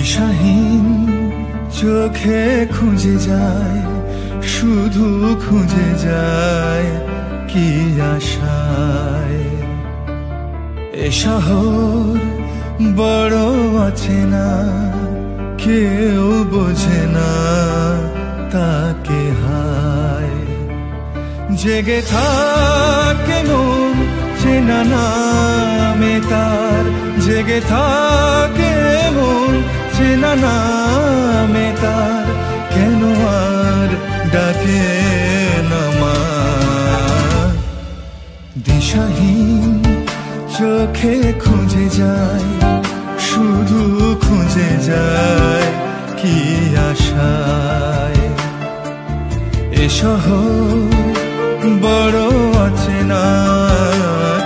দিশাহীন চোখে খুঁজে যায়, শুধু খুঁজে যায় কি আশায়। এ শহর বড় আছে না, কেউ বোঝে না তাকে হায়। জেগে থাকে মন চেনা নামে তার, জেগে থাকে মন চেনা নামে তার, কেন আর ডাকে না মা। দিশাহীন চোখে খুঁজে যায়, শুধু খুঁজে যায় কি আশায়। এ শহর বড় আছে না,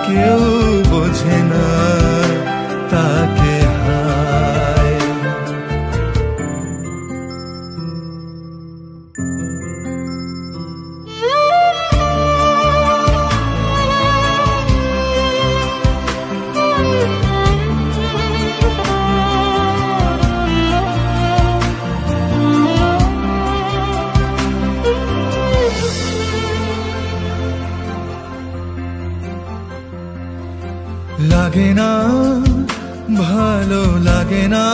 কেউ বোঝে না তাকে হায়। লাগে না ভালো লাগে না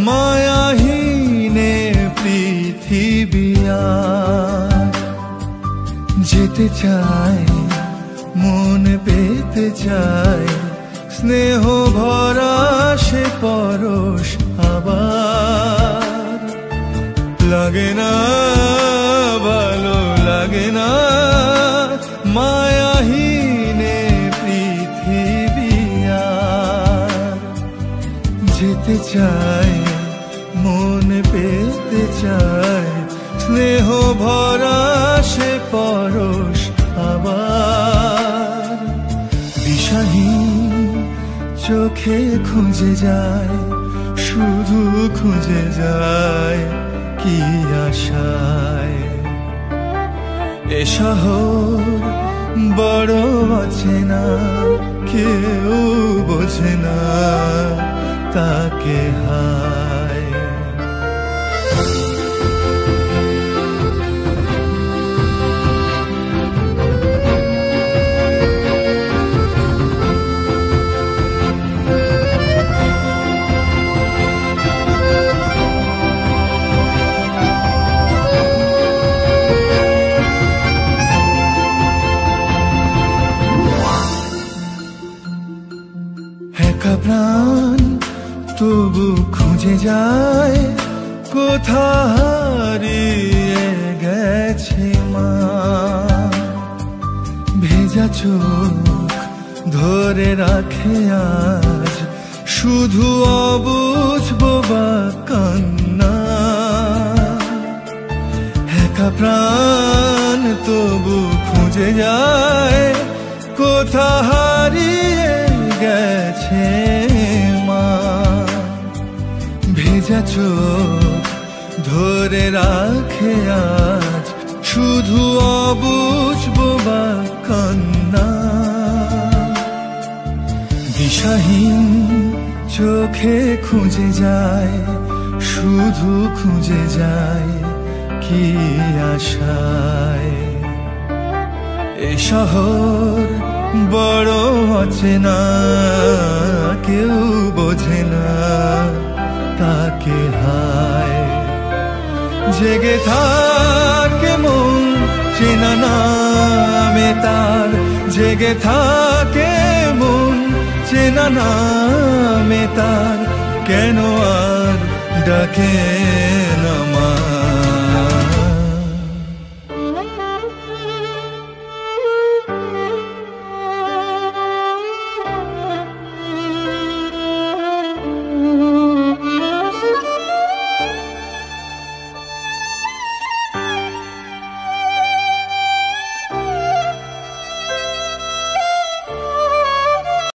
মায়াহীনে পৃথিবী আর। যেতে চাই মন পেতে চাই, স্নেহ ভরা সে পরশ আবার। লাগে না ভালো লাগে না মায়াহীনে পৃথিবী আর। যেতে চাই মন পেতে চাই, স্নেহ ভরা সে পরশ আবার। দিশাহীন চোখে খুঁজে যায়, শুধু খুঁজে যায় কি আশায়। এ শহর বড় আছে না, কেউ বোঝে না তাকে হায়। একা প্রাণ তবু খুঁজে যায়, কোথা হারিয়ে গেছে মা। ভেজা চোখ ধরে রাখে আজ, শুধু অবুঝ বোবা কান্না। একা প্রাণ তবু খুঁজে যায়, কোথা হারিয়ে গেছে মা। ভেজা চোখ ধরে রাখে আজ, শুধু অবুঝ বোবা কান্না। দিশাহীন চোখে খুঁজে যায়, শুধু খুঁজে যায় কি আশায়। এ শহর বড় আছে না, কেউ বোঝে না তাকে হায়। জেগে থাকে মন চেনা নামে তার, জেগে থাকে মন চেনা নামে তার, কেন আর ডাকে না।